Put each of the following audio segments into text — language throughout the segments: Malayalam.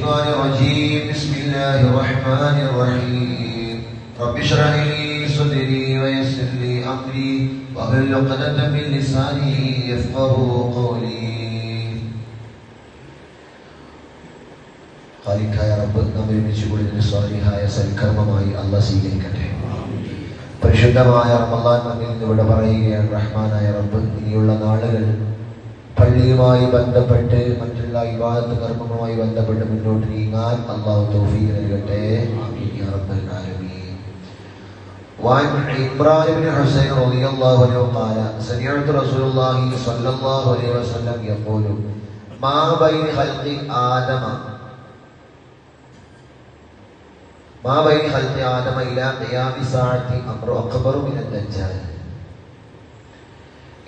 الشيطان الرجيم بسم الله الرحمن الرحيم رب اشرح لي صدري ويسر لي أمري واحلل عقدة من لساني يفقهوا قولي. ഖാലിഖായ റബ്ബ് നമ്മെ ഒരുമിച്ചുകൂടി സ്വാലിഹായ സൽക്കർമ്മമായി അല്ലാഹ് സ്വീകരിക്കട്ടെ. പരിശുദ്ധമായ റമളാൻ നമ്മിൽ നിന്ന് ഇവിടെ പറയുകയാണ്. റഹ്മാനായ റബ്ബ് ഇനിയുള്ള നാളുകൾ പള്ളിയുമായി ബന്ധപ്പെട്ട് മറ്റുള്ള ഇബാദത്ത് കർമ്മങ്ങളുമായി ബന്ധപ്പെട്ട് മുന്നോട്ട് നീങ്ങാൻ അല്ലാഹു തൗഫീഖ് നൽകട്ടെ. ആമീൻ യാ റബ്ബൽ ആലമീൻ. وعن عمران بن حسين رضي الله عنه قال سمعت رسول الله صلى الله عليه وسلم يقول ما بين خلق آدم إلى قيام الساعة أمر أكبر من الدجال.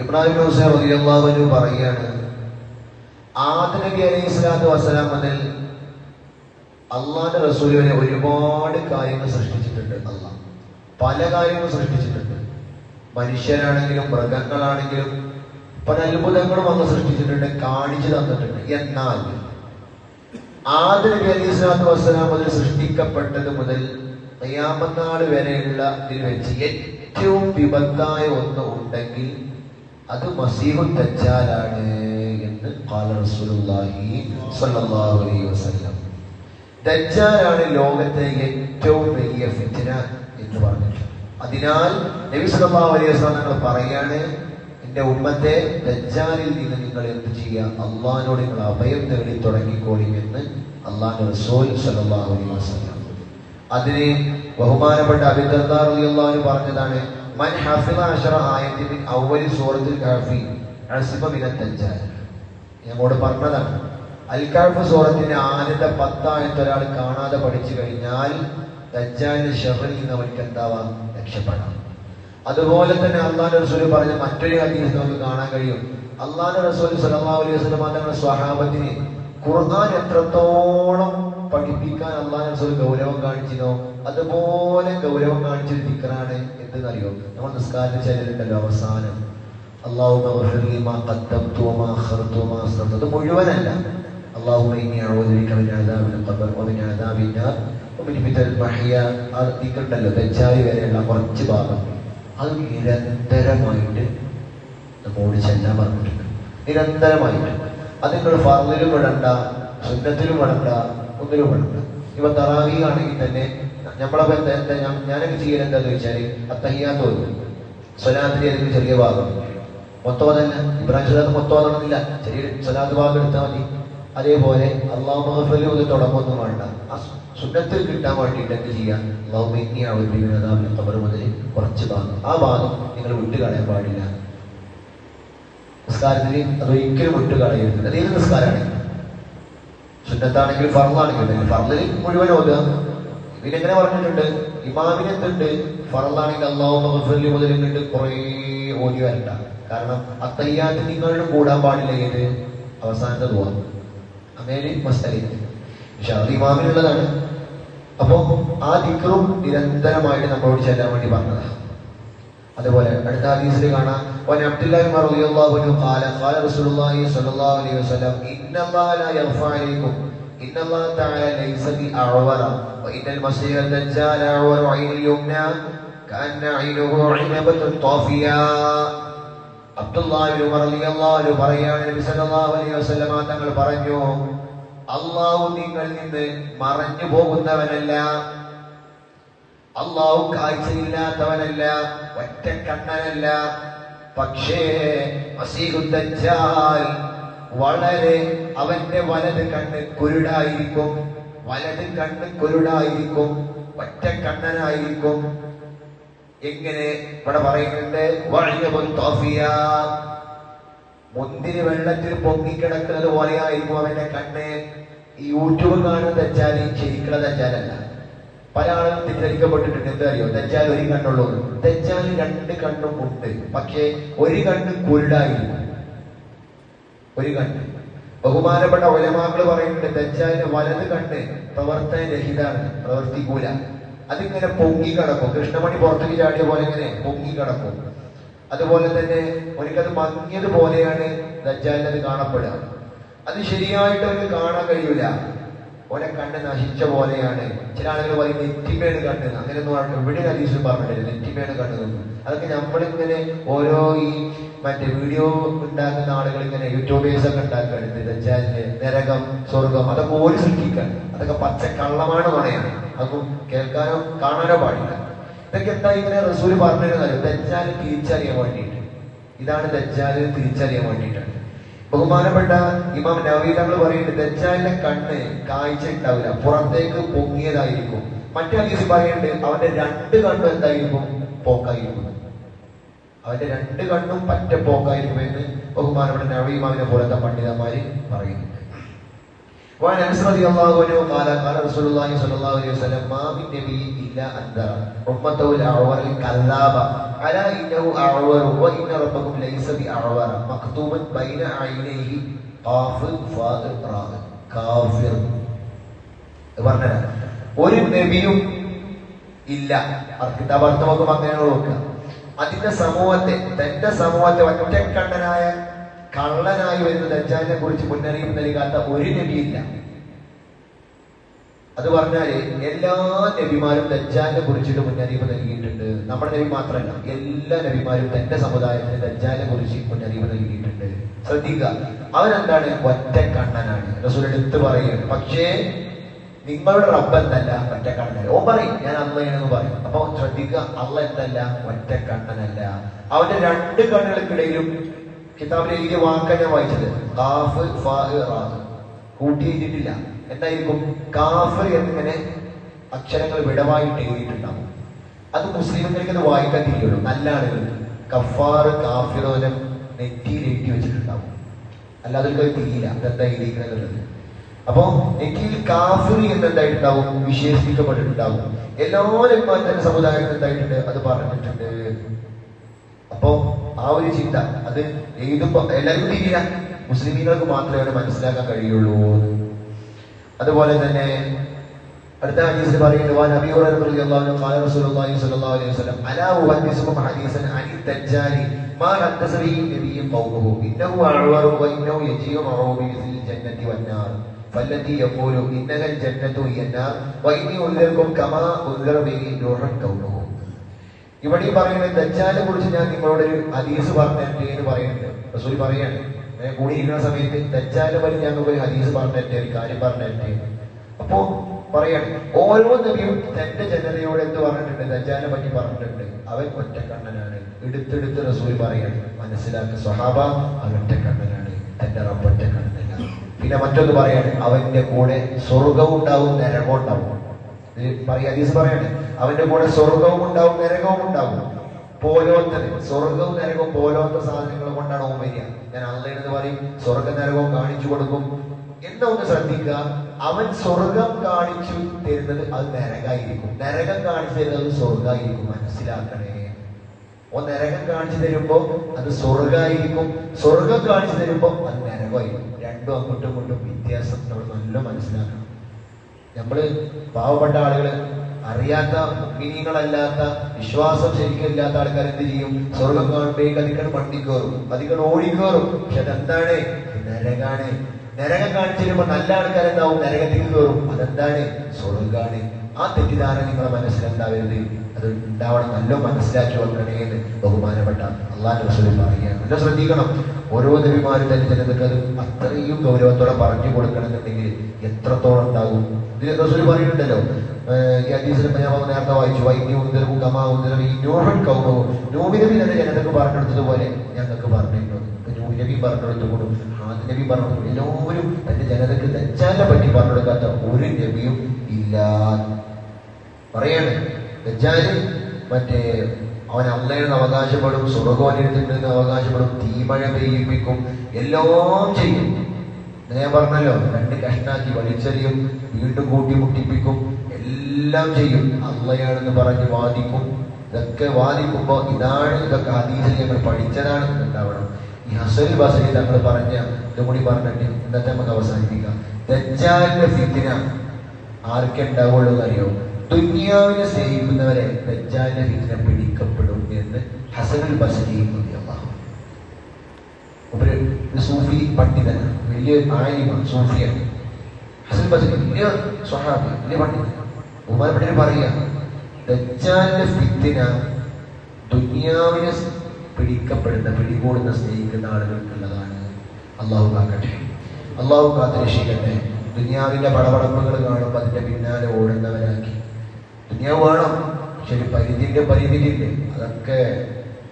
ഇബ്രാഹിം ഹുസൈൻ റളിയല്ലാഹു അൻഹു പറയാണ്, ആദം നബി അലൈഹി സ്വലാത്തു വസ്സലാം മുതൽ അള്ളാഹുവിന്റെ റസൂൽ വരെ ഒരുപാട് കാര്യങ്ങൾ സൃഷ്ടിച്ചിട്ടുണ്ട്. അള്ളാഹ് പല കാര്യങ്ങൾ സൃഷ്ടിച്ചിട്ടുണ്ട്. മനുഷ്യരാണെങ്കിലും മൃഗങ്ങളാണെങ്കിലും പല അത്ഭുതങ്ങളും അള്ളാഹ് സൃഷ്ടിച്ചിട്ടുണ്ട്, കാണിച്ചു തന്നിട്ടുണ്ട്. എന്നാൽ ആദം നബി അലൈഹി സ്വലാത്തു വസ്സലാം മുതൽ സൃഷ്ടിക്കപ്പെട്ടത് മുതൽ ഖിയാമത്ത് നാൾ വരെയുള്ള ഇതിൽ വെച്ച് ഏറ്റവും വിപത്തായ ഒന്ന് ഉണ്ടെങ്കിൽ അത് മസീഹു ദജ്ജാലാണ് എന്ന് ഖാല റസൂലുള്ളാഹി സ്വല്ലല്ലാഹു അലൈഹി വസല്ലം. ദജ്ജാലാണ് ലോകത്തെ ഏറ്റവും വലിയ ഫിത്ന എന്ന് പറഞ്ഞിട്ടുണ്ട്. അതിനാൽ നബി സല്ലല്ലാഹു അലൈഹി വസല്ലം നിങ്ങൾ പറയാണ്, എന്റെ ഉമ്മത്തെ ദജ്ജാലിൽ നിന്ന് നിങ്ങൾ എന്ത് ചെയ്യുക, അള്ളാഹിനോട് നിങ്ങൾ അഭയം തേടി തുടങ്ങിക്കോളി എന്ന് അള്ളാഹുവിന്റെ റസൂൽ സ്വല്ലല്ലാഹു അലൈഹി വസല്ലം. അതിന് ബഹുമാനപ്പെട്ട അബൂ ദർദാ റളിയല്ലാഹു അൻഹു പറഞ്ഞതാണ്, മൻ ഹഫിള അശറ ആയത്തി മിൻ അവ്വലി സൂറത്തുൽ കഹ്ഫി അസ്ബ മിന ദജ്ജാൽ. ഞങ്ങളോട് പറഞ്ഞതാണ്, അൽ കഹ്ഫ് സൂറത്തിന്റെ ആദ്യത്തെ 10 ആയത്ത് ഒരാൾ കാണാതെ പഠിച്ചു കഴിഞ്ഞാൽ ദജ്ജാലിന്റെ ശർറിൽ നിന്ന് അവർക്ക് എന്താവാം, രക്ഷപ്പെടാം. അതുപോലെ തന്നെ അള്ളാഹുവിന്റെ റസൂൽ പറഞ്ഞ മറ്റൊരു ഹദീസ് നമുക്ക് കാണാൻ കഴിയും. അള്ളാഹുവിന്റെ റസൂൽ സ്വല്ലല്ലാഹു അലൈഹി വസല്ലം തങ്ങളുടെ സ്വഹാബത്തിന് ഖുർആൻ എത്രത്തോളം പഠിപ്പിക്കാൻ അള്ളാഹുവിന്റെ റസൂൽ ഗൗരവം കാണിച്ചിരുന്നോ അതുപോലെ ഗൗരവം കാണിച്ചൊരു ദിക്റാണ് എന്തെന്നറിയോ, നമ്മൾ നിസ്കാരത്തിൽ ചെല്ലുന്നുണ്ടല്ലോ അവസാനം അല്ലാഹുമ്മ ഗ്ഫിർലി മാ ഖദ്ദംതു വമാ അഖർതു വമാ അസ്റർതു. അത് മുഴുവനല്ല. അല്ലാഹുമ്മ ഇന്നി അഊദു ബിക മിൻ അദാബിൽ ഖബർ വമിൻ അദാബിൻ നാർ വമിൻ ഫിത്നൽ മഹ്യ. ആ ദിക്റുണ്ടല്ലോ ദജ്ജാലി വരെയുള്ള കുറച്ച് ഭാഗം, അത് നിരന്തരമായിട്ട് നമ്മോട് ചെല്ലാൻ പറഞ്ഞിട്ടുണ്ട്. നിരന്തരമായിട്ട് അത് നിങ്ങൾ ഫർളിലും വിടണ്ട, സുന്നത്തിലും വിടണ്ട, ഒന്നിലും വിടണ്ട. ഇപ്പൊ തറാവീഹ് ആണെങ്കിൽ തന്നെ നമ്മളെ ഞാനൊക്കെ ചെയ്യൽ എന്താന്ന് വെച്ചാല് അത്തഹിയ്യാത്ത് ഓതും. സ്വലാത്തിന്റെ ഏതെങ്കിലും ചെറിയ ഭാഗം മൊത്തോതല്ല, ഇബ്രാഹിം സ്വലാത്ത് മൊത്തോതണമെന്നില്ല, ചെറിയ സ്വലാത്ത് ഭാഗം എടുത്താൽ മതി. അതേപോലെ അല്ലാഹുമ്മ ഗ്ഫിർലി ഒന്ന് തുടങ്ങൊന്നും വേണ്ട, ആ സുന്നത്തിൽ കിട്ടാൻ വേണ്ടിയിട്ട് എന്ത് ചെയ്യാം, അല്ലാഹുമ്മ ഇന്നി അഊദു ബിക മിൻ അദാബിൽ ഖബർ മുതൽ കുറച്ച് ഭാഗം, ആ ഭാഗം നിങ്ങൾ വിട്ടുകളയാൻ പാടില്ല. നിസ്കാരത്തിൽ അതൊരിക്കലും വിട്ടുകളയരുത്. അതേത് നിസ്കാരമാണെങ്കിൽ, സുന്നത്താണെങ്കിലും ഫർളാണെങ്കിലും, ഫർളിൽ മുഴുവൻ ഓതുക. ഇതിനെങ്ങനെ പറഞ്ഞിട്ടുണ്ട്, ഇമാമിനെത്തുണ്ട് ഫർളാണെങ്കിൽ അല്ലാഹുമ്മ ഗ്ഫിർലി മുതൽ ഇങ്ങോട്ട് കുറേ ഓതി വരണ്ട. കാരണം അത്തഹിയ്യാത്ത് നിങ്ങളുടെ കൂടാൻ പാടില്ല ഏത് അവസാനത്തെ ദുആ, അങ്ങനെ മസ്തലിക്ക് ഇമാമിനുള്ളതാണ്. അപ്പോ ആ ദിക്റും നിരന്തരമായിട്ട് നമ്മളോട് ചെല്ലാൻ വേണ്ടി പറഞ്ഞതാണ്. അതുപോലെ അടുത്ത ഹദീസിൽ കാണാം, വൻ അബ്ദുല്ലാഹി റളിയല്ലാഹു അൻഹു ഖാല ഖാല റസൂലുള്ളാഹി സ്വല്ലല്ലാഹു അലൈഹി വസല്ലം ഇന്നല്ലാഹ ലാ യഗ്ഫു അലൈക്കും ഇന്നല്ലാഹ തആല ലൈസ ബി അഅവറ വഇന്നൽ മസീഹ ദജ്ജാല അഅവറ ഐനിൽ യുംനാ കഅന്ന ഐനുഹു ഇനബത്തുൻ ത്വാഫിയ. അബ്ദുല്ലാഹി റളിയല്ലാഹു അൻഹു പറയാണ്, നബി സല്ലല്ലാഹു അലൈഹി വസല്ലം തങ്ങൾ പറഞ്ഞു, അല്ലാഹു നിങ്ങളിൽ നിന്ന് മറഞ്ഞു പോകുന്നവനല്ല, അല്ലാഹു കാഴ്ചയില്ലാത്തവനല്ല, ഒറ്റക്കണ്ണനല്ല. പക്ഷേ മസീഹു ദജ്ജാൽ വളരെ അവന്റെ വലത് കണ്ണ് കുരുടായിരിക്കും, ഒറ്റക്കണ്ണനായിരിക്കും. എങ്ങനെ ഇവിടെ പറയുന്നുണ്ട്, മുന്തിരി വെള്ളത്തിൽ പൊങ്ങിക്കിടക്കുന്നത് പോലെയായിരിക്കും അവന്റെ കണ്ണ്. ഈ യൂട്യൂബ് കാണുന്ന ദജ്ജാൽ ശരിക്കുള്ള ദജ്ജാലല്ല. പല ആളുകളും തെറ്റിദ്ധരിക്കപ്പെട്ടിട്ടുണ്ട്. എന്താ അറിയോ, ദജ്ജാൽ ഒരു കണ്ണുള്ളൂ. ദജ്ജാൽ 2 കണ്ണും ഉണ്ട്, പക്ഷേ ഒരു കണ്ണ് കുരുടായിരിക്കും. ഒരു കണ്ണ് ബഹുമാനപ്പെട്ട ഉലമാക്കൾ പറയുന്നുണ്ട്, ദജ്ജാലിന്റെ വലത് കണ്ണ് പ്രവർത്തനരഹിതാണ്, പ്രവർത്തിക്കൂല. അതിങ്ങനെ പൊങ്ങിക്കിടക്കും, കൃഷ്ണമണി പുറത്തേക്ക് ചാടിയ പോലെ ഇങ്ങനെ പൊങ്ങിക്കിടക്കും. അതുപോലെ തന്നെ ഒരിക്കത് മങ്ങിയതുപോലെയാണ് ദജ്ജാലിനത് കാണപ്പെടുക. അത് ശരിയായിട്ട് അവർക്ക് കാണാൻ കഴിയൂല. ഓനെ കണ്ണ് നശിച്ച പോലെയാണ്. ചില ആളുകൾ പറയും നെറ്റിമേണ് കണ്ണ്, അങ്ങനെയൊന്നും എവിടെ ഹദീസിൽ പറഞ്ഞിട്ടില്ല നെറ്റിമേണ് കണ്ണ്. അതൊക്കെ നമ്മളിങ്ങനെ ഓരോ ഈ മറ്റേ വീഡിയോ ഉണ്ടാക്കുന്ന ആളുകൾ ഇങ്ങനെ യൂട്യൂബേഴ്സ് ഒക്കെ ഉണ്ടാക്കുകയാണ്. ദജ്ജാലിന്റെ നരകം സ്വർഗം അതൊക്കെ ഓര് സൃഷ്ടിക്കാൻ, അതൊക്കെ പച്ച കള്ളമാണ് പറയാണ്. അതൊന്നും കേൾക്കാനോ കാണാനോ പാടില്ല. ഇതൊക്കെ എന്താ ഇങ്ങനെ റസൂല് പറഞ്ഞിരുന്നത്? ദജ്ജാല് തിരിച്ചറിയാൻ വേണ്ടിയിട്ട്. ഇതാണ് ദജ്ജാല് തിരിച്ചറിയാൻ വേണ്ടിയിട്ടാണ്. ബഹുമാനപ്പെട്ട ഇമാം നവവി തങ്ങൾ പറയുന്നുണ്ട് ദജ്ജാലിന്റെ കണ്ണ് കാഴ്ച ഉണ്ടാവില്ല, പുറത്തേക്ക് പൊങ്ങിയതായിരിക്കും. മറ്റേ ഹദീസിൽ പറയുന്നുണ്ട് അവന്റെ 2 കണ്ണും എന്തായിരിക്കും? പോക്കായിരിക്കും. അവന്റെ 2 കണ്ണും പറ്റ പോക്കായിരിക്കും എന്ന് ബഹുമാനപ്പെട്ട നവവി ഇമാമിനെ പോലത്തെ പണ്ഡിതന്മാര് പറയുന്നുണ്ട്. وعن انس رضي الله عنه قال قال رسول الله صلى الله عليه وسلم ما من نبي الا انذر امته الاعور الكذاب على انه اعور وان ربكم ليس باعور مكتوب بين عينيه قاف فاء راء كافر. പറഞ്ഞ ഒരു നബിയും ഇല്ല. കിതാബ് അർത്ഥമൊക്കെ അങ്ങനെയാണ് നോക്കുക. അതിന്റെ സമൂഹത്തെ, തന്റെ സമൂഹത്തെ ഒറ്റക്കണ്ണനായ കള്ളനായി വരുന്ന ദജ്ജാലിനെ കുറിച്ച് മുന്നറിയിപ്പ് നൽകാത്ത ഒരു നബിയില്ല. അത് പറഞ്ഞാല് എല്ലാ നബിമാരും ദജ്ജാലിനെ കുറിച്ചിട്ട് മുന്നറിയിപ്പ് നൽകിയിട്ടുണ്ട്. നമ്മുടെ നബി മാത്രമല്ല, എല്ലാ നബിമാരും തന്റെ സമുദായത്തിന് ദജ്ജാലിനെ കുറിച്ച് മുന്നറിയിപ്പ് നൽകിയിട്ടുണ്ട്. ശ്രദ്ധിക്കുക, അവനെന്താണ്? ഒറ്റക്കണ്ണനാണ്. റസൂൽ എടുത്ത് പറയുകയാണ്. പക്ഷേ നിങ്ങളുടെ റബ്ബ് എന്തല്ല? ഒറ്റക്കണ്ണനല്ല. ഓ പറയും ഞാൻ അള്ളയാണെന്ന് പറയും. അപ്പൊ ശ്രദ്ധിക്കുക, അള്ള എന്തല്ല? ഒറ്റക്കണ്ണനല്ല. അവന്റെ 2 കണ്ണുകൾക്കിടയിലും കിതാബിൽ എഴുതിയ വാക്കാണ് ഞാൻ വായിച്ചത്. കാഫ് ഫാ റാ കൂട്ടി എഴുതിയിട്ടില്ല. എന്തായിരിക്കും? കാഫ് എന്നിങ്ങനെ അക്ഷരങ്ങൾ വിടവായിട്ട് എഴുതിയിട്ടുണ്ടാവും. അത് മുസ്ലിമുകൾക്ക് അത് വായിക്കാൻ തിരിയുള്ളൂ. നല്ല ആളുകൾ കഫാർ കാഫിറോനം നെറ്റിയിൽ എഴുതി വെച്ചിട്ടുണ്ടാവും. അല്ലാതെ തിരിയില്ല അതെന്താ എഴുതിയിരിക്കുന്നത്. അപ്പൊ നെറ്റിയിൽ കാഫിർ എന്നെന്തായിട്ടുണ്ടാവും? വിശേഷിപ്പിക്കപ്പെട്ടിട്ടുണ്ടാവും. എല്ലാ നബിമാരുടെ സമുദായത്തിൽ എന്തായിട്ടുണ്ട്? അത് പറഞ്ഞിട്ടുണ്ട്. അപ്പോ ആ ഒരു ചിന്ത അത് എഴുതുമ്പോ എല്ലാവർക്കും തിരിയില്ല, മുസ്ലിമീങ്ങൾക്ക് മാത്രമേ മനസ്സിലാക്കാൻ കഴിയുള്ളൂ. അതുപോലെ തന്നെ അടുത്ത ഹദീസിൽ പറയുന്നത് വാൻ അബീ ഹുറൈറ റളിയല്ലാഹു അൻഹു ഖാല റസൂലുള്ളാഹി സ്വല്ലല്ലാഹു അലൈഹി വസല്ലം അലാ ഉഹദ്ദിസുകും ഹദീസൻ അനി ദജ്ജാലി മാ ഹദ്ദസ ബിഹി നബിയ്യും ഖൗമുഹു ഇന്നഹു അഅ്വറു വ ഇന്നഹു യജീഉ മഅഹു ബിമിസ്ലിൽ ജന്നതി വന്നാർ ഫല്ലദി യഖൂലു ഇന്നഹൽ ജന്നതു ഹിയന്നാർ വ ഇന്നി ഉൻദിറുകും കമാ ഉൻദിറ ബിഹി നൂഹൻ ഖൗമുഹു. ഇവിടെ പറയുന്നത് ദജ്ജാലിനെ കുറിച്ച് ഞാൻ നിങ്ങളോട് ഒരു ഹദീസ് പറഞ്ഞിട്ട് എന്ന് പറയുന്നുണ്ട്. റസൂൽ പറയാണ്, ഞാൻ കൂടിയിരിക്കുന്ന സമയത്ത് ദജ്ജാലിനെ പറ്റി ഞങ്ങൾക്ക് ഒരു ഹദീസ് പറഞ്ഞിട്ട് ഒരു കാര്യം പറഞ്ഞിട്ട്. അപ്പോ പറയാണ് ഓരോ നബിയും തന്റെ ജനതയോട് എന്ത് പറഞ്ഞിട്ടുണ്ട്? ദജ്ജാലിനെ പറ്റി പറഞ്ഞിട്ടുണ്ട്. അവൻ ഒറ്റക്കണ്ണനാണ്. എടുത്തെടുത്ത് റസൂൽ പറയാണ്, മനസ്സിലാക്കുക സ്വഹാബ, അവൻ ഒറ്റക്കണ്ണനാണ്, തന്റെ റബ്ബ് ഒറ്റക്കണ്ണനല്ല. പിന്നെ മറ്റൊന്ന് പറയാണ്, അവന്റെ കൂടെ സ്വർഗവും ഉണ്ടാവും നരകവും ഉണ്ടാവും. ഹദീസ് പറയാണ് അവന്റെ കൂടെ സ്വർഗവും ഉണ്ടാവും നരകവും ഉണ്ടാവും. പോലോത്തത് സ്വർഗവും നരകവും പോലോത്ത സാധനങ്ങൾ കൊണ്ടാണ് ഓൻ വരിക. ഞാൻ അള്ളയെന്ന് പറയും സ്വർഗ നരകവും കാണിച്ചു കൊടുക്കും എന്ന് ഒന്ന് ശ്രദ്ധിക്കുക. അവൻ സ്വർഗം കാണിച്ചു തരുന്നത് അത് നരകായിരിക്കും, നരകം കാണിച്ചു തരുന്നത് സ്വർഗായിരിക്കും. മനസ്സിലാക്കണേ. ഓ നരകം കാണിച്ചു തരുമ്പോ അത് സ്വർഗായിരിക്കും, സ്വർഗം കാണിച്ചു തരുമ്പോ അത് നരകമായിരിക്കും. രണ്ടും അങ്ങോട്ടും ഇങ്ങോട്ടും വ്യത്യാസം നമ്മൾ നല്ല മനസ്സിലാക്കണം. നമ്മള് പാവപ്പെട്ട ആളുകള്, അറിയാത്ത മുഅ്മിനീങ്ങളല്ലാത്ത വിശ്വാസം ശരിക്കില്ലാത്ത ആൾക്കാർ എന്ത് ചെയ്യും? സ്വർഗം കാണുമ്പോഴേക്ക് അതിക്കണ് വണ്ടി കയറും, അതിക്കണ് ഓടിക്കയറും. പക്ഷെ അതെന്താണ്? നരകാണ്. നരകം കാണിച്ചു തരുമ്പോ നല്ല ആൾക്കാരെന്താവും? നരകത്തിലേക്ക് കയറും. അതെന്താണ്? സ്വർഗാണ്. ആ തെറ്റിദ്ധാരണ നിങ്ങളെ മനസ്സിലുണ്ടാവരുത്. അത് ഉണ്ടാവണം. നല്ല മനസ്സിലാക്കി വെക്കണേ എന്ന് ബഹുമാനപ്പെട്ട അള്ളാഹുവിന്റെ റസൂൽ പറയുകയാണ്. നല്ല ശ്രദ്ധിക്കണം. ഓരോ നബിമാരും തന്നെ ജനതക്ക് അത് അത്രയും ഗൗരവത്തോടെ പറഞ്ഞു കൊടുക്കണമെന്നുണ്ടെങ്കിൽ എത്രത്തോളം ഉണ്ടാവും. ഇത് റസൂൽ പറയുന്നുണ്ടല്ലോ, ഈ ഹദീസിൽ ഞാൻ നേരത്തെ വായിച്ചു, വൈദ്യ ഉന്തരവും കമാ ഉന്തരവും ഈ നൂഹൻ കൗമവും. നൂഹ് നബി തന്നെ ജനതക്ക് പറഞ്ഞെടുത്തതുപോലെ ഞങ്ങൾക്ക് പറഞ്ഞിട്ടുണ്ട്. നൂഹ് നബി പറഞ്ഞെടുത്തുകൊണ്ടും ആദ് നബി പറഞ്ഞെടുത്തു. എല്ലാവരും തന്റെ ജനതക്ക് ദജ്ജാലിനെ പറ്റി പറഞ്ഞെടുക്കാത്ത ഒരു നബിയും ഇല്ല പറയാണ്. ദജ്ജാല് മറ്റേ അവൻ അള്ളയെന്ന് അവകാശപ്പെടും, സ്വർഗോനിരുത്തുണ്ടെന്ന് അവകാശപ്പെടും, തീമഴ പെയ്യിപ്പിക്കും, എല്ലാം ചെയ്യും. ഞാൻ പറഞ്ഞല്ലോ, 2 കഷ്ണാക്കി വലിച്ചെറിയും, വീണ്ടും കൂട്ടി മുട്ടിപ്പിക്കും, എല്ലാം ചെയ്യും. അള്ളയാണെന്ന് പറഞ്ഞ് വാദിക്കും. ഇതൊക്കെ വാദിക്കുമ്പോ ഇതൊക്കെ ഹദീസിൽ ഞങ്ങൾ പഠിച്ചതാണ് ഉണ്ടാവണം. ഈ ഹസൻ ബസരി തങ്ങൾ പറഞ്ഞ ഇതും കൂടി പറഞ്ഞിട്ട് ഇന്നത്തെ നമുക്ക് അവസാനിപ്പിക്കാം. ദജ്ജാലിന്റെ ഫിത്ന ആർക്കെ ഉണ്ടാവുള്ളൂ എന്നറിയോ? ദുനിയാവിനെ സ്നേഹിക്കുന്നവരെ ദജ്ജാലിന്റെ ഫിത്ന പിടിക്കപ്പെടും എന്ന് ഹസനുൽ ബസരി ഒരു സൂഫി പണ്ഡിതനാണ്, വലിയ ആലിമാണ്, സൂഫിയാണ്. ഹസൻ ബസ്രി വലിയ സ്വഹാബി, വലിയ പണ്ഡിതൻ. ബഹുമാനപ്പെട്ടവർ പറയാ, ദജ്ജാലിന്റെ ഫിത്ന ദുനിയാവിനെ പിടികൂടുന്ന സ്നേഹിക്കുന്ന ആളുകൾക്കുള്ളതാണ്. അള്ളാഹു കാക്കട്ടെ, അള്ളാഹു കാത്തുരക്ഷിക്കട്ടെ. ദുനിയാവിന്റെ പടപടപ്പുകൾ കാണുമ്പോൾ അതിന്റെ പിന്നാലെ ഓടുന്നവരാക്കി. ദുനിയാവ് വേണം, പക്ഷെ ഒരു പരിമിതിയുണ്ട്. അതൊക്കെ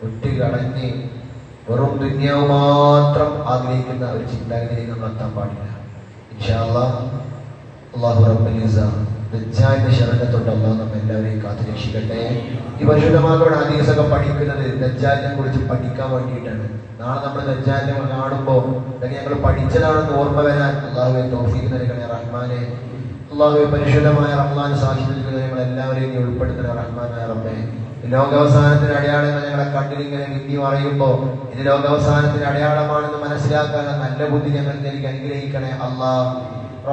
വിട്ടുകളഞ്ഞ് വെറും ദുനിയാവ് മാത്രം ആഗ്രഹിക്കുന്ന ഒരു ചിന്താഗതിയിലേക്ക് നമ്മൾ എത്താൻ പാടില്ല. ഇൻഷാ അല്ലാഹ് അല്ലാഹു റബ്ബുൽ ഇസ്സ ദജ്ജാലിന്റെ ശരണ തൊട്ട് അല്ലാഹു നമ്മെ എല്ലാവരെയും കാത്തുരക്ഷിക്കട്ടെ. ഈ പരിശുദ്ധമായ ഹദീസൊക്കെ പഠിക്കുന്നത് ദജ്ജാലിനെ കുറിച്ച് പഠിക്കാൻ വേണ്ടിയിട്ടാണ്. നാളെ നമ്മൾ ദജ്ജാലിനെ കാണുമ്പോൾ ഇതൊക്കെ ഞങ്ങൾ പഠിച്ചതാണെന്ന് ഓർമ്മ വരാൻ അല്ലാഹുവേ തൗഫീഖ് നൽകണേ റഹ്മാനെ. അല്ലാഹുവേ പരിശുദ്ധമായ റമളാൻ സാക്ഷ്യം ഞങ്ങൾ എല്ലാവരെയും നീ ഉൾപ്പെടുത്തണേ റഹ്മാനായ റബ്ബേ. ലോകാവസാനത്തിന് അടയാളങ്ങൾ ഞങ്ങളെ കണ്ണിലിങ്ങനെ വിധി പറയുമ്പോ ഇത് ലോകാവസാനത്തിന് അടയാളമാണെന്ന് മനസ്സിലാക്കാൻ നല്ല ബുദ്ധി ഞങ്ങൾക്ക് എനിക്ക് അനുഗ്രഹിക്കണേ അല്ലാഹ്.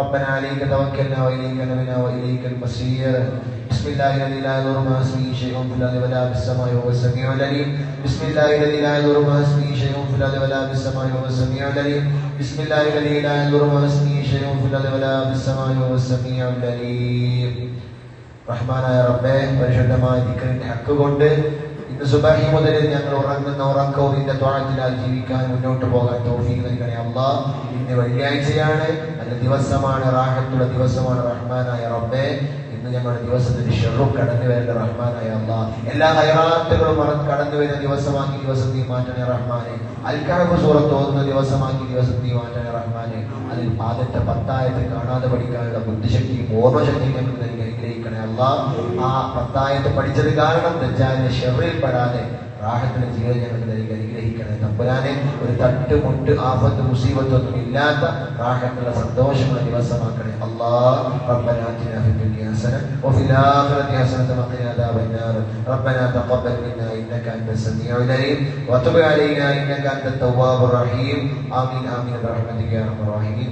ربنا عليك توكلنا وإليك نبنا وإليك المصير. بسم الله الذي لا يضر مع اسمه شيء في الأرض ولا في السماء وهو السميع العليم. بسم الله الذي لا يضر مع اسمه شيء في الأرض ولا في السماء وهو السميع العليم. بسم الله الذي لا يضر مع اسمه شيء في الأرض ولا في السماء وهو السميع العليم. റഹ്മാനായ റബ്ബേ, പരിശുദ്ധമായ ദിക്റിന്റെ ഹക്ക് കൊണ്ട് ഇന്ന് സുബഹി മുതൽ ഞങ്ങൾ ഉറങ്ങുന്ന ഉറക്കവും നിന്റെ ത്വഅത്തിലായി ജീവിക്കാൻ മുന്നോട്ട് പോകാൻ തൗഫീഖ് നൽകണേ അല്ലാഹ്. ഇന്ന് വെള്ളിയാഴ്ചയാണ്, നല്ല ദിവസമാണ്, റാഹത്തുള്ള ദിവസമാണ് റഹ്മാനായ റബ്ബേ. ഇന്ന് ഞങ്ങളുടെ ദിവസത്തിന് ഷർറും കടന്നു വരേണ്ട റഹ്മാനായ അല്ലാഹ്. എല്ലാ ഹൈറാത്തുകളും കടന്നു വരുന്ന ദിവസമാക്കി ദിവസം നീ മാറ്റണേ റഹ്മാനെ. അൽ-കഹഫ് സൂറത്ത് ഓതുന്ന ദിവസമാക്കി ദിവസം നീ മാറ്റണേ റഹ്മാനെ. അതിൽ ആദ്യത്തെ 10 ആയത്ത് കാണാതെ പഠിക്കാനുള്ള ബുദ്ധിശക്തിയും ഓർമ്മശക്തിയും ഞങ്ങൾക്ക് നൽകി അനുഗ്രഹിക്കണേ അല്ലാഹ്. ആ 10 ആയത്ത് പഠിച്ചത് കാരണം ദജ്ജാലിന്റെ ഷർറിൽ പെടാതെ റാഹത്തിന്റെ ജീവിതം ഞങ്ങൾക്ക് നൽകി അനുഗ്രഹിക്കണേ തമ്പുരാനെ. ഒരു തട്ട് മുട്ട് ആഫത്ത് മുസീബത്തൊന്നും ഇല്ലാത്ത റാഹത്തുള്ള സന്തോഷമുള്ള ദിവസമാക്കണേ അല്ലാഹ്. റബ്ബനാ ആതിനാ ഫിദ്ദുനിയാ ഹസന വഫിൽ ആഖിറതി ഹസനത വഖിനാ അദാബന്നാർ. റബ്ബനാ തഖബ്ബൽ മിന്നാ ഇന്നക അൻതസ് സമീഉൽ അലീം വതുബ് അലൈനാ ഇന്നക അൻതത് തവ്വാബുർ റഹീം. ആമീൻ ആമീൻ ബിറഹ്മതിക യാ അർഹമർ റഹീമീൻ.